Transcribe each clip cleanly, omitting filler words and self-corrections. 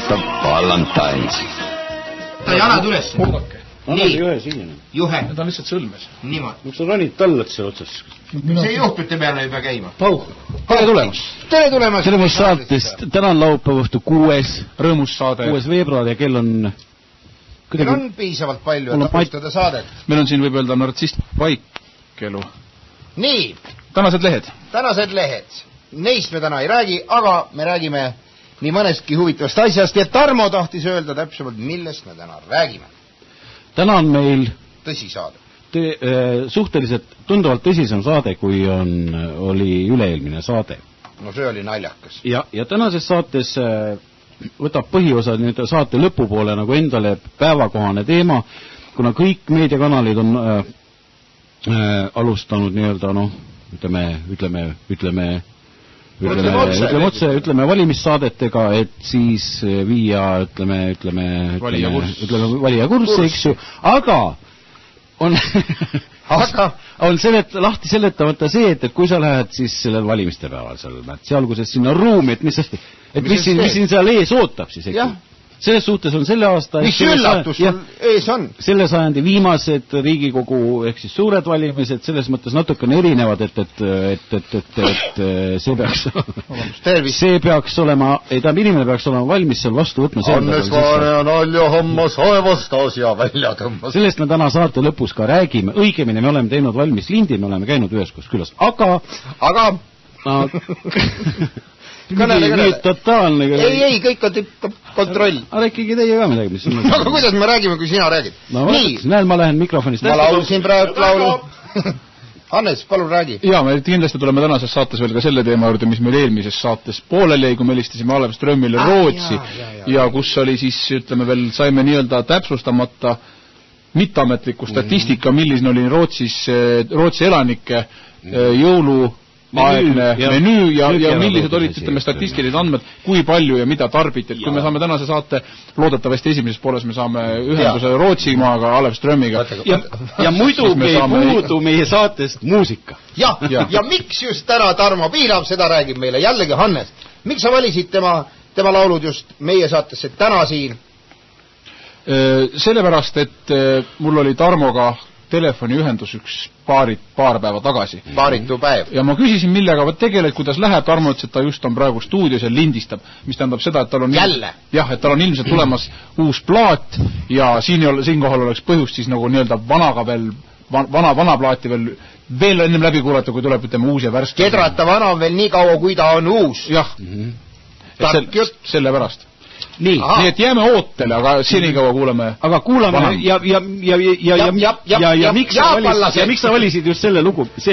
lavastab Valentines. Ta jalad üles. Nii, Juhe. Ta on lihtsalt sõlmes. Niimoodi. Miks sa ronid tallad seal otsas? See juhtute peale ei pea käima. Pauh, tere tulemast. Tere tulemast. Tere saatest. Täna on laupäeva õhtu 6. Rõõmus saade. 6. veebruar ja kell on... Meil on piisavalt palju, et alustada saadet. Meil on siin võib öelda nartsist Vaikelu. Nii. Tänased lehed. Tänased lehed. Neist me täna ei räägi, aga me räägime nii mõnestki huvitavast asjast ja Tarmo tahtis öelda täpsemalt, millest me täna räägime. Täna on meil tõsisaade. Suhteliselt tunduvalt tõsisem saade, kui oli üle-eelmine saade. No see oli naljakas. Ja tänases saates võtab põhiosa saate lõpupoole nagu endale päevakohane teema, kuna kõik meediakanalid on alustanud nii-öelda, ütleme valimissaadetega, et siis viia, valija kurssi, eks ju, aga on lahti seletamata see, et kui sa lähed siis sellel valimiste päeval seal alguses sinna ruumi, et mis siin seal ees ootab siis, eks ju. Selles suhtes on selle aasta... Mis üllatus sul ees on? Selle sajandi viimased Riigikogu ehk siis suured valimised selles mõttes natukene erinevad, et see peaks olema, inimene peaks olema valmis seal vastu võtma. Hannes Vaane ja Nalja hammas haevast asja välja tõmbas. Sellest me täna saate lõpus ka räägime. Õigemini me oleme teinud valmis lindi, me oleme käinud üheskoos külas. Aga... Nii totaalne. Ei, kõik on kontroll. Rääkige teie ka midagi, mis on... Aga kuidas me räägime, kui sina räägid? Näed, ma lähen mikrofonist. Ma laulsin praegu laulu. Hannes, palun räägi. Jaa, me kindlasti tuleme tänases saates veel ka selle teema juurde, mis meil eelmises saates pooleli jäi, kui me helistasime Alev Strömmile Rootsi ja kus oli siis, ütleme veel, saime nii-öelda täpsustamata mitteametliku statistika, milline oli Rootsi elanike jõulu aegne menüü ja millised olid, ütleme, statistilised andmed, kui palju ja mida tarbiti. Et kui me saame tänase saate, loodetavasti esimeses pooles me saame ühenduse Rootsimaaga, Alev Strömmiga. Ja muidugi ei puudu meie saatest muusika. Ja miks just täna Tarmo piirab, seda räägib meile jällegi Hannes. Miks sa valisid tema laulud just meie saatesse täna siin? Sellepärast, et mul oli Tarmoga telefoniühendus üks paar päeva tagasi. Paaritu päev. Ja ma küsisin, millega tegeled, kuidas läheb. Tarmo ütles, et ta just on praegu stuudios ja lindistab, mis tähendab seda, et tal on... Jälle? Jah, et tal on ilmselt tulemas uus plaat ja siinkohal oleks põhjust siis nagu nii-öelda vanaga veel, vana plaati veel ennem läbi kuulata, kui tuleb, ütleme, uus ja värske. Kedrata vana on veel nii kaua, kui ta on uus. Jah. Selle pärast. Nii et jääme ootele, aga senikaua kuuleme. Aga kuulame ja miks sa valisid just see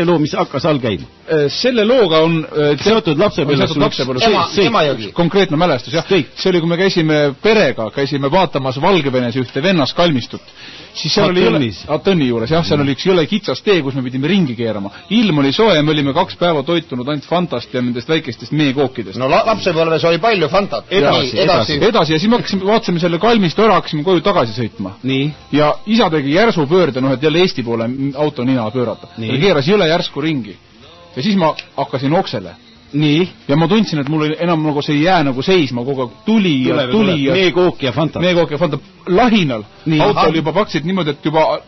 loo, mis hakkas all käima? Selle looga on seotud lapsepõlves konkreetne mälestus, jah. See oli, kui me käisime vaatamas Valgevenes ühte vennaskalmistut. Siis seal oli Tõnni juures, jah, seal oli üks jõle kitsas tee, kus me pidime ringi keerama. Ilm oli soe, me olime 2 päeva toitunud ainult Fantast ja nendest väikestest meekookidest. No lapsepõlves oli palju Fantat. Edasi ja siis me vaatasime selle kalmistu ära, hakkasime koju tagasi sõitma. Ja isa tegi järsu pöörde, et jälle Eesti poole auto nina pöörata. Ta keeras jõle järsku ringi. Ja siis ma hakkasin oksele. Ja ma tundsin, et mul enam nagu see jää nagu seisma, kogu tuli ja meekook ja Fanta lahinal. Auto oli juba paksid niimoodi, et juba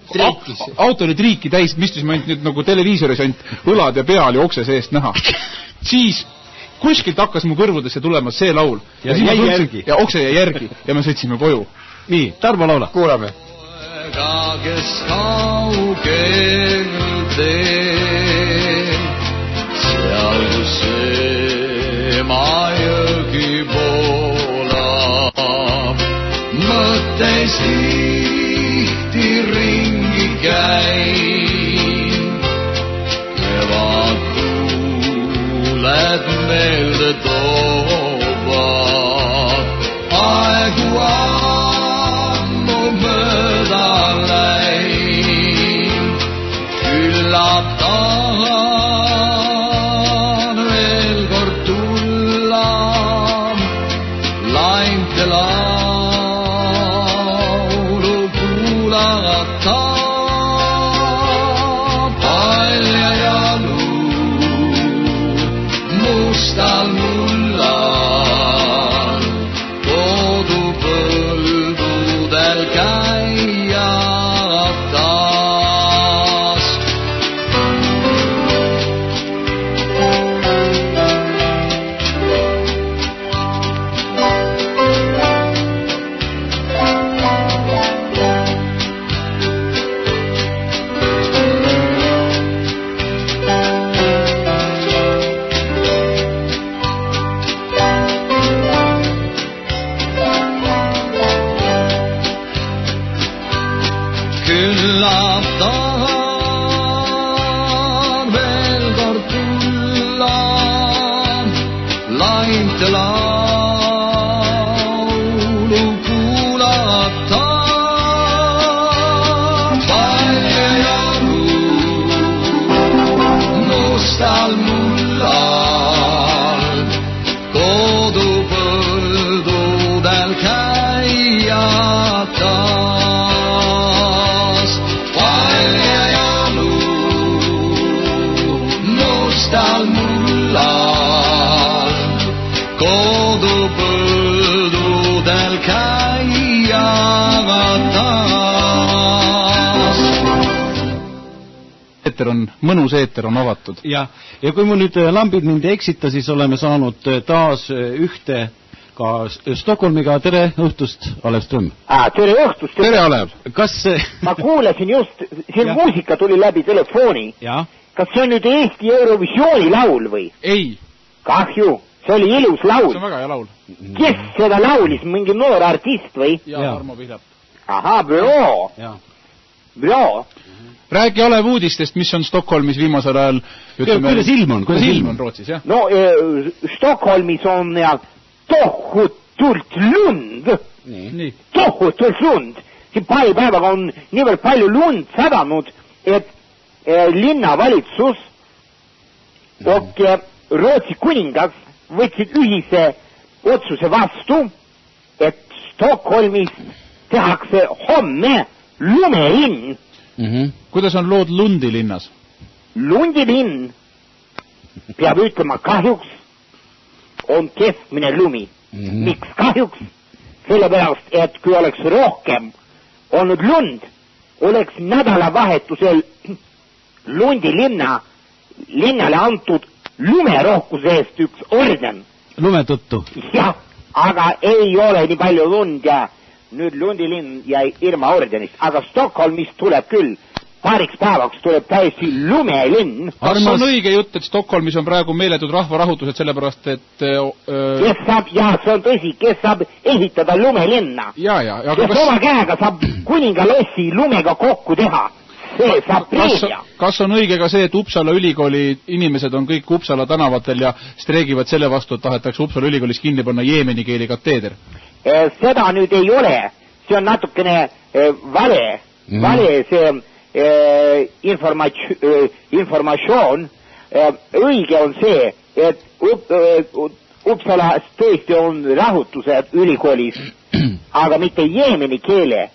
auto oli triiki täis, mistusime ainult nüüd nagu televiisoris ainult õlad ja pea oli okse seest näha. Siis kuskilt hakkas mu kõrvudesse tulema see laul ja okse jäi järgi ja me sõitsime koju. Nii, Tarmo laula. Kuulame. Kes kaugel teel seal kus Emajõgi voolab mõttes tihti ringi käin kevad tuuled meelde toovad aegu ammu mööda läin küllap tahan veel kord tulla lainte laulu kuulata palja jalu mustal mullal kodu käia taas. Küllap tahan veel kord tulla, lainte laulu kuulata. Palju jalu mustal mullal, kodupõldudel käia taas. Palju jalu mustal mullal, kodupõldudel käia taas. Eeter on, mõnus eeter on avatud. ja kui mul nüüd lambid mind ei eksita, siis oleme saanud taas ühte ka Stockholmiga. Tere õhtust, Alev Ström. Tere õhtust. Tere, Alev. Kas Ma kuulasin just, siin muusika tuli läbi telefoni. ja Kas see on nüüd Eesti Eurovisiooni laul või? Ei, Kahju, see oli ilus laul. see on väga hea laul. Kes seda laulis, mingi noor artist või? Ja Tarmo Pihlap. Ahaa, büroo. Räägi Alev uudistest, mis on Stockholmis viimasel ajal, kuidas ilm on? Kuidas ilm on Rootsis, jah? No Stockholmis on tohutult lund. Nii. Tohutult lund. Siin paari päevaga on niivõrd palju lund sadanud, et linnavalitsus ja Rootsi kuningas võtsid ühise otsuse vastu, et Stockholmis tehakse homme lumelinn. Kuidas on lood Lundi linnas? Lundilinn, peab ütlema kahjuks, on keskmine lumi. Miks kahjuks? Sellepärast, et kui oleks rohkem olnud lund, oleks nädalavahetusel Lundi linnale antud lumerohkuse eest üks orden. Lume tõttu? Jah, aga ei ole nii palju lund ja nüüd Lundi linn jäi ilma ordenist, aga Stockholmis tuleb küll, paariks päevaks tuleb täiesti lumelinn. Kas on õige jutt, et Stockholmis on praegu meeletud rahvarahutused sellepärast, et kes saab, jah, see on tõsi, kes saab ehitada lumelinna. Kes oma käega saab kuningalossi lumega kokku teha, see saab preemia. Kas on õige ka see, et Uppsala ülikooli inimesed on kõik Uppsala tänavatel ja streigivad selle vastu, et tahetakse Uppsala ülikoolis kinni panna jeemeni keeli kateeder? Seda nüüd ei ole, see on natukene vale see informatsioon. Õige on see, et Uppsalas tõesti on rahutused ülikoolis, aga mitte jeemeni keele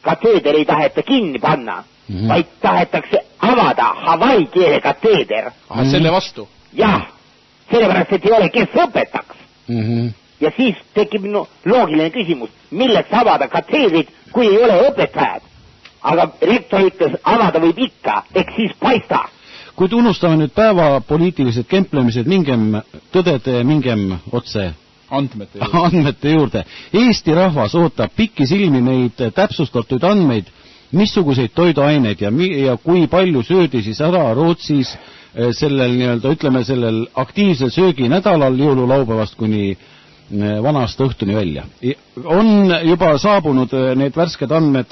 kateeder ei taheta kinni panna, vaid tahetakse avada Hawaii keele kateeder. Selle vastu? Jah, sellepärast, et ei ole, kes õpetaks. Ja siis tekib loogiline küsimus, milleks avada kateedrid, kui ei ole õpetajad. Aga rektor ütles, avada võib ikka, eks siis paista. Kuid unustame nüüd päeva poliitilised kemplemised, mingem tõdede, mingem otse andmete juurde. Eesti rahvas ootab pikisilmi neid täpsustatud andmeid, missuguseid toiduaineid ja kui palju söödi siis ära Rootsis sellel nii-öelda, ütleme sellel aktiivsel sööginädalal jõululaupäevast kuni vanast õhtuni välja. On juba saabunud need värsked andmed,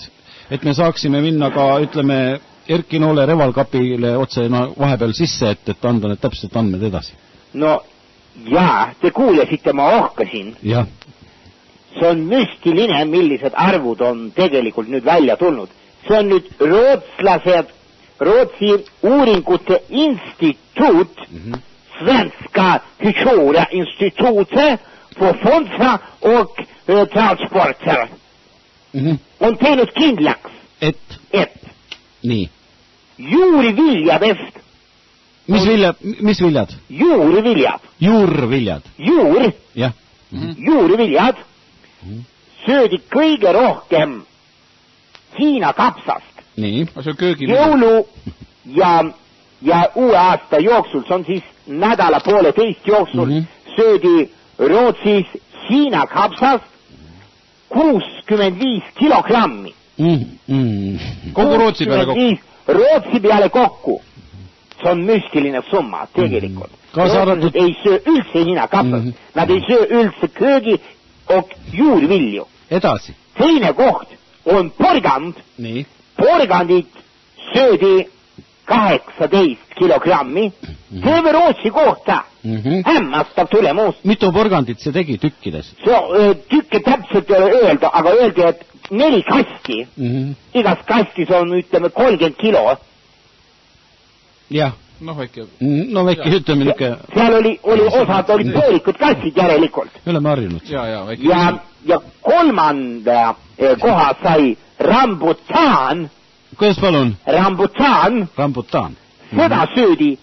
et me saaksime minna ka, ütleme, Erki Noole Revalkapile otse vahepeal sisse, et anda need täpselt andmed edasi. No jaa, te kuulesite, ma ohkasin. Jah. See on müstiline, millised arvud on tegelikult nüüd välja tulnud. See on nüüd Rootsi uuringute instituut, Svenska Historia Institute för Fonsa och Transporter. On teinud kindlaks, et nii. Juuriviljadest. Mis viljad? Juuriviljad. Juurviljad. Juuriviljad söödi kõige rohkem Hiina kapsast. Nii, see on köögi. Jõulu ja uue aasta jooksul, see on siis nädala pooleteist jooksul, söödi Rootsis Hiina kapsast 65 kilogrammi. Kogu Rootsi peale kokku. Rootsi peale kokku. See on müstiline summa tegelikult. Rootsid ei söö üldse Hiina kapsast. Nad ei söö üldse köögi juurvilju. Edasi. Teine koht on porgand. Nii. Porgandit söödi 18 kilogrammi. Terve Rootsi kohta. Hämmastav tulemus. Mitu porgandit see tegi tükkides? Tükke täpselt ei ole öelda, aga öeldi, et 4 kasti. Igas kastis on, ütleme, 30 kilo. Jah. No väike ütleme niuke. Seal oli osad olid poolikud kassid järelikult. Me oleme harjunud. Ja kolmanda koha sai rambutaan. Kuidas palun? Rambutaan. Seda söödi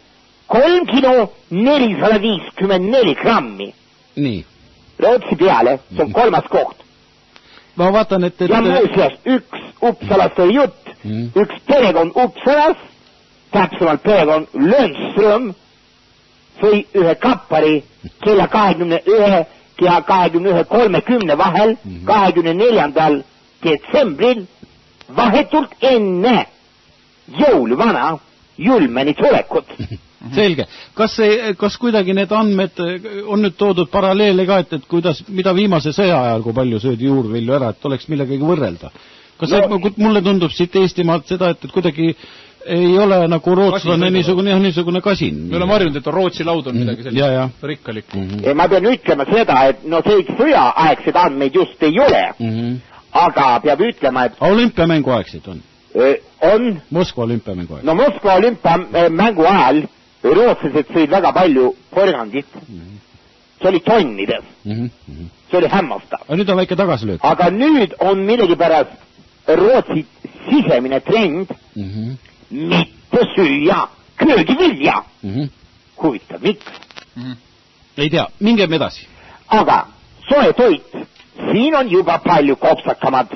3 kilo 454 grammi. Nii. Rootsi peale, see on kolmas koht. Ma vaatan, et... Ja muuseas, üks Uppsalast oli jutt, üks perekond Uppsalas, täpsemalt perekond Lönnström, sõi ühe kappari kella 21 ja 21.30 vahel 24. detsembril vahetult enne jõuluvana julmeni tulekut. Selge. Kas kuidagi need andmed on nüüd toodud paralleele ka, et mida viimase sõja ajal, kui palju söödi juurvilju ära, et oleks millegagi võrrelda? Mulle tundub siit Eestimaalt seda, et kuidagi ei ole nagu rootslane niisugune kasin. Me oleme harjunud, et Rootsi laud on midagi sellist rikkalikku. Ma pean ütlema seda, et see sõjaaegseid andmeid just ei ole, aga peab ütlema, et... Olümpiamängu aegseid on? On. Moskva olümpiamängu ajal. No Moskva olümpiamängu ajal rootslased sõid väga palju porgandit. See oli tonnides. See oli hämmastav. Aga nüüd on väike tagasilöök. Aga nüüd on millegipärast Rootsi sisemine trend mitte süüa köögivilja. Huvitav, miks? Ei tea, mingem edasi. Aga soe toit, siin on juba palju kopsakamad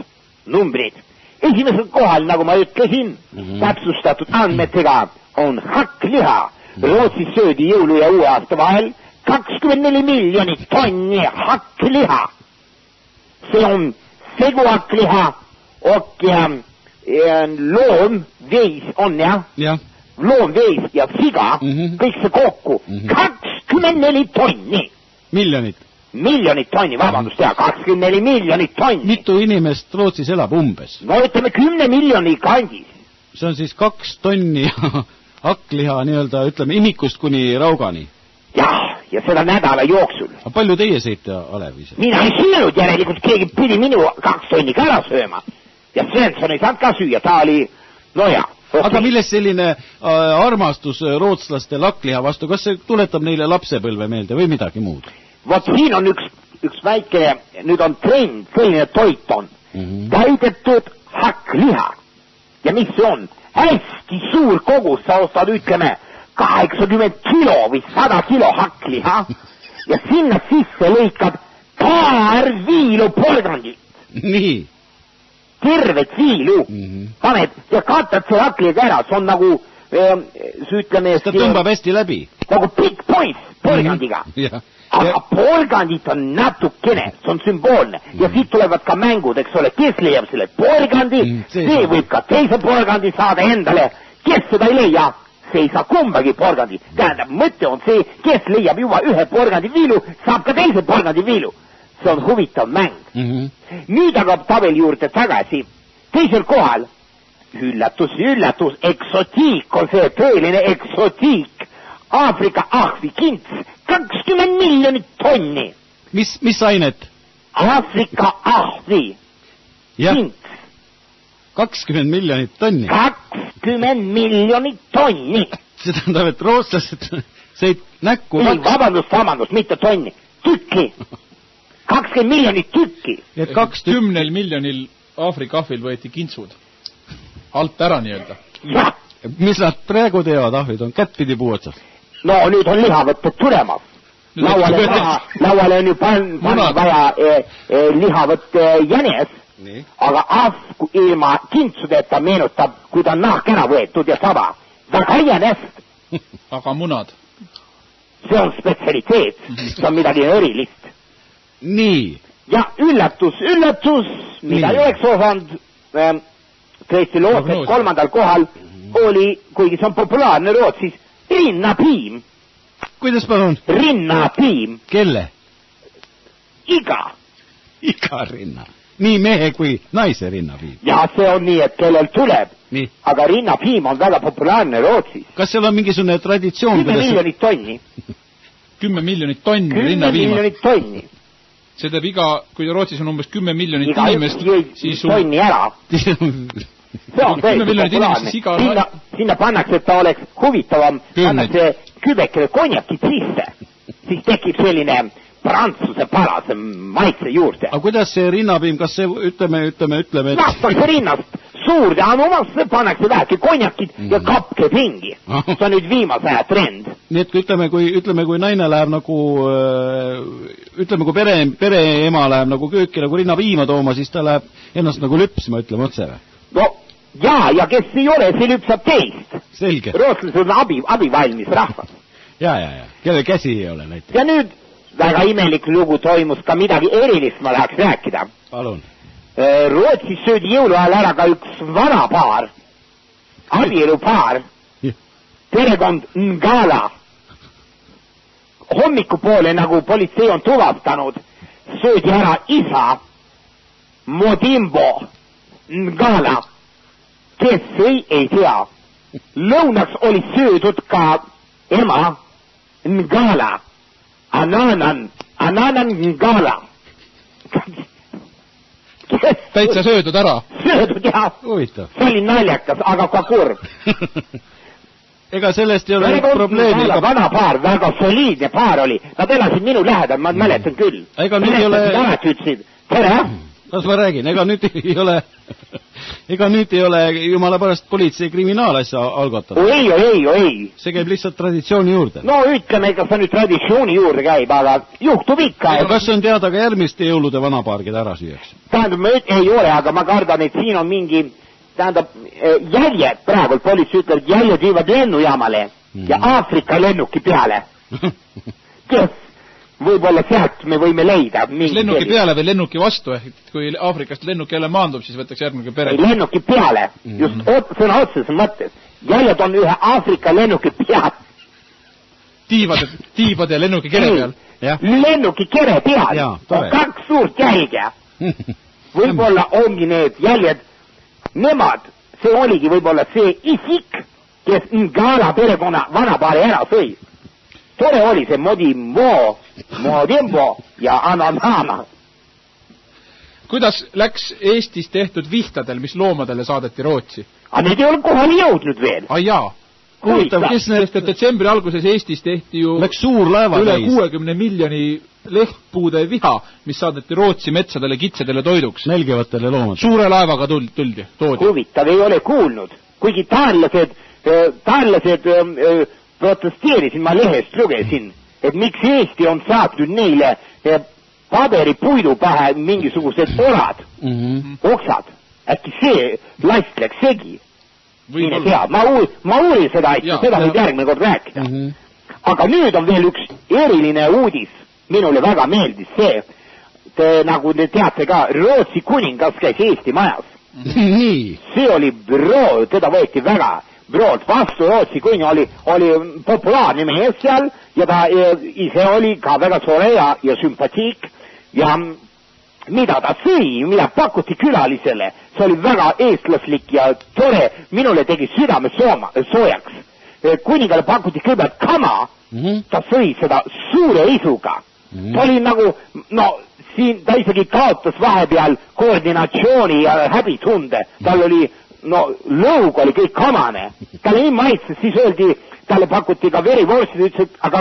numbrid. Esimesel kohal, nagu ma ütlesin, täpsustatud andmetega on hakkliha. Rootsis söödi jõulu ja uue aasta vahel 24 miljonit tonni hakkliha. See on seguhakkliha loomveis on loomveis ja siga, kõik see kokku 24 tonni. Miljonit tonni, vabandust, 24 miljonit tonni. Mitu inimest Rootsis elab umbes? No ütleme 10 miljoni kandis. See on siis 2 tonni hakkliha nii-öelda, ütleme, imikust kuni raugani. Jah, ja seda nädala jooksul. Aga palju teie sõite, Alev ise? Mina ei söönud, järelikult keegi pidi minu 2 tonni ka ära sööma. Ja Svensson ei saanud ka süüa, ta oli, Aga millest selline armastus rootslaste lakkliha vastu, kas see tuletab neile lapsepõlve meelde või midagi muud? Vot siin on üks väike, nüüd on trend, selline toit on. Täidetud hakkliha. Ja mis see on? Hästi suur kogus, sa ostad, ütleme, 80 kilo või 100 kilo hakkliha ja sinna sisse lõikad paar viilu porgandit. Nii. Tervet viilu. Paned ja katad see hakkliga ära, see on nagu, ütleme... Ta tõmbab hästi läbi. Nagu pikk poiss porgandiga. Aga porgandit on natukene, see on sümboolne. Ja siit tulevad ka mängud, eks ole, kes leiab selle porgandi, see võib ka teise porgandi saada endale. Kes seda ei leia, see ei saa kumbagi porgandi. Tähendab, mõte on see, kes leiab juba ühe porgandi viilu, saab ka teise porgandi viilu. See on huvitav mäng. Nüüd aga tabeli juurde tagasi. Teisel kohal, üllatus, eksotiik on see tõeline eksotiik. Aafrika ahvi kints, 20 miljonit tonni. Mis ainet? Aafrika ahvi kints. 20 miljonit tonni? 20 miljonit tonni. See tähendab, et rootslased sõid näkku... Ei, vabandust, mitte tonni. Tükki. 20 miljonit tükki. 10 miljonil Aafrika ahvil võeti kintsud. Alt ära nii-öelda. Jah. Mis nad praegu teevad, ahvid on kättpidi puu otsas? No nüüd on lihavõtted tulemas. Lauale on ju panna vaja lihavõtt jänes Nii. Aga Ask ilma kintsudeta meenutab, kui ta on nahk ära võetud ja saba. Väga aienest. Aga munad? See on spetsialiteet. See on midagi erilist. Nii. Ja üllatus, mida ei oleks osanud tõesti lood, et 3. kohal oli, kuigi see on populaarne Rootsis, rinnapiim. Kuidas palun? Rinnapiim. Kelle? Iga rinna. Nii mehe kui naise rinnapiim. Ja see on nii, et kellel tuleb. Nii. Aga rinnapiim on väga populaarne Rootsis. Kas seal on mingisugune traditsioon? 10 miljonit tonni. 10 miljonit tonni 10 miljonit tonni. See teeb kui Rootsis on umbes 10 miljonit inimest, siis tonni ära. See on 10 miljonit inimest, siis iga... Sinna pannakse, et ta oleks huvitavam. Pannakse kübekele konjakit sisse. Siis tekib selline... Prantsuse palase maitse juurde. Aga kuidas see rinnapiim, kas see, ütleme, et... Lastakse rinnast suurde anumasse, pannakse vähki konjakid ja kapke pingi. See on nüüd viimase aja trend. Nii et ütleme, kui naine läheb nagu, ütleme, kui pereema läheb nagu kööki nagu rinnapiima tooma, siis ta läheb ennast nagu lüpsma, ütleme otse või? No, ja kes ei ole, see lüpsab teist. Selge. Rootslased on abivalmis rahvas. Ja. Kelle käsi ei ole näiteks. Ja nüüd väga imelik lugu toimus, ka midagi erilist ma läheks rääkida. Palun. Rootsis söödi jõuluajal ära ka üks vana paar, abielupaar, perekond Ngala. Hommikupoole, nagu politsei on tuvastanud, söödi ära isa Modimbo Ngala, kes ei tea. Lõunaks oli söödud ka ema Ngala. Ananan Ngala. Täitsa söödud ära? Söödud, jah. Huvitav. See oli naljakas, aga ka kurb. Ega sellest ei ole probleemi. Vana paar, väga soliidne paar oli. Nad elasid minu lähedal, ma mäletan küll. Ega nüüd ei ole... Tere? Kas ma räägin? Ega nüüd ei ole jumala pärast politsei kriminaalasja algatada. Ei. See käib lihtsalt traditsiooni juurde. No ütleme, ega see nüüd traditsiooni juurde käib, aga juhtub ikka. Kas on teada ka järgmiste jõulude vanapaar, keda ära süüaks? Tähendab, ei ole, aga ma kardan, et siin on mingi, tähendab, jäljed praegu, politsei ütleb, et jäljed viivad lennujaamale ja Aafrika lennuki peale. Kes? Võib-olla sealt me võime leida. Kas lennuki peale või lennuki vastu? Kui Aafrikast lennuk jälle maandub, siis võtaks järgmine pere. Lennuki peale. Just sõna otseses mõttes. Jäljed on ühe Aafrika lennuki peal. Tiibade ja lennuki kere peal. Lennuki kere peal. On 2 suurt jälge. Võib-olla ongi need jäljed. Nemad, see oligi võib-olla see isik, kes Ngala perekonna vanapaari ära sõi. Tore oli see Modimbo ja Ananana. Kuidas läks Eestis tehtud vihtadel, mis loomadele saadeti Rootsi? Aga need ei ole kohali jõudnud veel. Jaa. Sest et detsembri alguses Eestis tehti ju läks suur laeva üle 60 miljoni lehtpuude viha, mis saadeti Rootsi metsadele, kitsedele toiduks. Nälgivatele loomadele. Suure laevaga toodi. Huvitav, ei ole kuulnud. Kuigi taanlased protesteerisin, ma lehest lugesin, et miks Eesti on saatnud neile paberipuidu pähe mingisugused orad, oksad. Äkki see last läks segi. Mine tea, ma uurin seda, seda nüüd järgmine kord rääkida. Aga nüüd on veel üks eriline uudis. Minule väga meeldis see, nagu te teate ka, Rootsi kuningas käis Eesti majas. See oli büroo, teda võeti väga Broad vastu, Rootsi kuni oli populaarne mees seal ja ta ise oli ka väga tore ja sümpatiik ja mida ta sõi, mida pakuti külalisele, see oli väga eestlaslik ja tore, minule tegi südame soojaks. Kuningale pakuti kõigepealt kama, ta sõi seda suure isuga. Ta oli nagu, siin ta isegi kaotas vahepeal koordinatsiooni ja häbitunde, tal oli lõug oli kõik kamane. Talle nii maitses, siis öeldi, talle pakuti ka verivorstid, ütles, et aga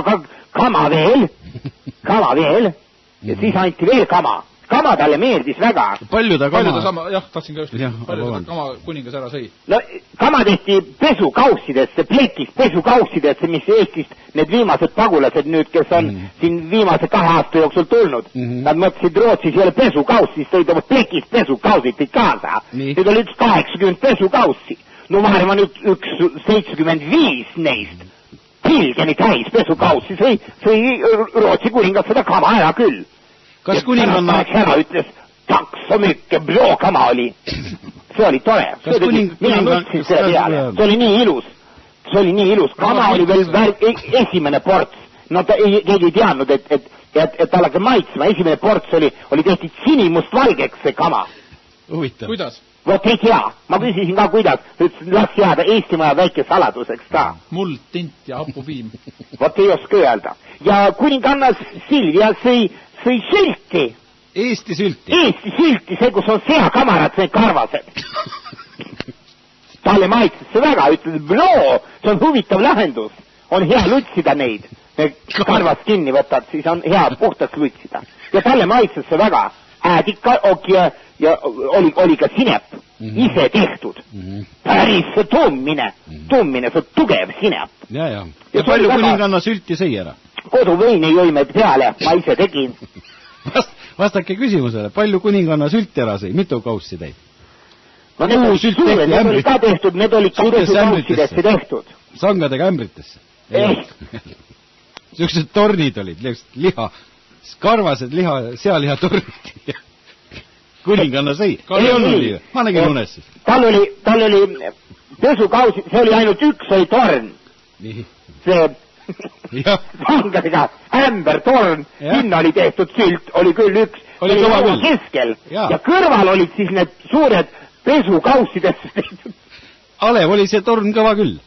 kama veel. Ja siis anti veel kama. kama talle meeldis väga. Palju ta sama, jah, tahtsin ka just, palju ta kama kuningas ära sõi? No kama tehti pesukausidesse, plekist pesukausidesse, mis Eestist need viimased pagulased nüüd, kes on siin viimase 2 aasta jooksul tulnud. Nad mõtlesid Rootsis ei ole pesukaus, siis tõid oma plekist pesukausid kaasa. Need oli 80 pesukaussi. No ma arvan nüüd 75 neist pilgeni täis pesukaussi sõi Rootsi kuningas seda kama ära küll. Kas kuninganna... ära ütles, takso mykke, bra kama oli. See oli tore. Mina mõtlesin selle peale. See oli nii ilus. Kama oli veel esimene ports. No keegi ei teadnud, et talle maitsma. Esimene ports oli tehtud sinimust valgeks see kama. Huvitav. Kuidas? Vot ei tea. Ma küsisin ka kuidas. Ütlesin, las jääda Eestimaa väike saladuseks ka. Muld, tint ja hapupiim. Vot ei oska öelda. Ja kuninganna Silvia sõi sülti. Eesti sülti, see kus on seakamarad, see karvased. Talle maitses see väga, ütles, see on huvitav lahendus. On hea lutsida neid. Karvast kinni võtad, siis on hea puhtaks lutsida. Ja talle maitses see väga. Äädika ja oli ka sinep. Ise tehtud. Päris tummine, see tugev sinep. Ja palju kuninganna sülti sõi ära? Koduveini jõime peale, ma ise tegin. Vastake küsimusele, palju kuninganna sülti ära sõi, mitu kaussi teid? No need oli ka tehtud, need olid ka kausidesse tehtud. Sangadega ämbritesse? Siuksed tornid olid, liha, karvased liha, sealiha tornid. Kuninganna sõi? Ei olnud liiga, ma nägin unes siis. Tal oli pesukausi, see oli ainult üks oli torn. See sangadega ämbertorn, sinna oli tehtud sült, oli küll üks, oli keskel ja kõrval olid siis need suured pesukausidesse tehtud. Alev, oli see torn kõva küll?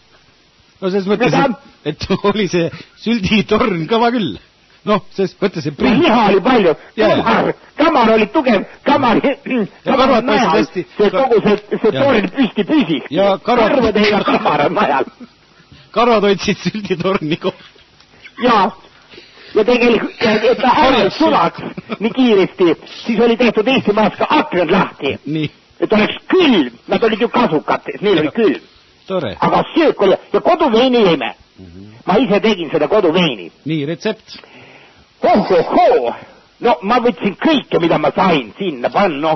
No selles mõttes, et oli see sülditorn kõva küll. Noh, selles mõttes see priin. Liha oli palju, kamar oli tugev, kamar najal, see kogu see torn püsti püsis. Karvade ja kamar on najal. Karvad hoidsid sülditorni koht. Ja tegelikult, et ta ära sulaks nii kiiresti, siis oli tehtud Eestimaas ka aknad lahti. Et oleks külm, nad olid ju kasukates, neil oli külm. Aga söök oli, ja koduveini jõime. Ma ise tegin seda koduveini. Nii, retsept? No ma võtsin kõike, mida ma sain sinna panna.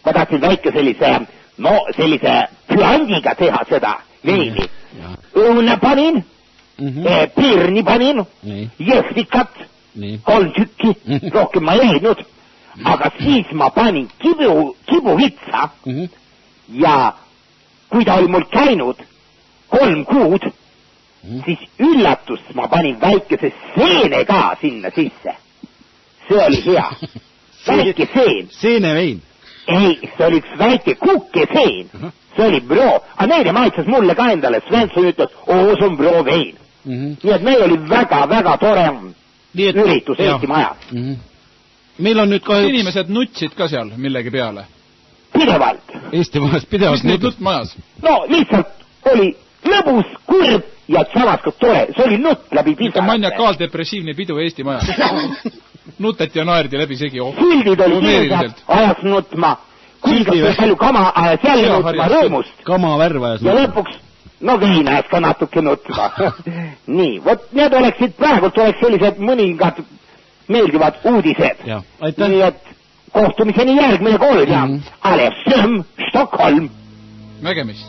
Ma tahtsin väike sellise püandiga teha seda veini. Õune panin, pirni panin, jõhvikat, 3 tükki, rohkem ma ei jäänud, aga siis ma panin kibuvitsa ja kui ta oli mul käinud 3 kuud, siis üllatus ma panin väikese seene ka sinna sisse. See oli hea. Väike seen. Seenevein. Ei, see oli üks väike kukkeseen. See oli bro. Aga neile maitses mulle ka endale. Svensson ütles, see on bro vein. Nii et meil oli väga tore üritus Eesti majas. Meil on nüüd ka inimesed nutsid ka seal millegi peale. Pidevalt. Eesti majas pidevalt nutt majas. No lihtsalt oli lõbus, kurb ja samas ka tore. See oli nutt läbi pisarate. Maniakaal-depressiivne pidu Eesti majas. Nuteti ja naerdi läbi segi. Sildid oli kirjad, ajas nutma. Kuningas palju kama ajas jälle nutma rõõmust. Kama värvajas nutma. Ja lõpuks, no vein ajas ka natuke nutma. Nii, vot need oleksid praegult oleks sellised mõningad meeldivad uudised. Nii et kohtumiseni järgmine kord ja Alev Söm, Stockholm. Nägemist.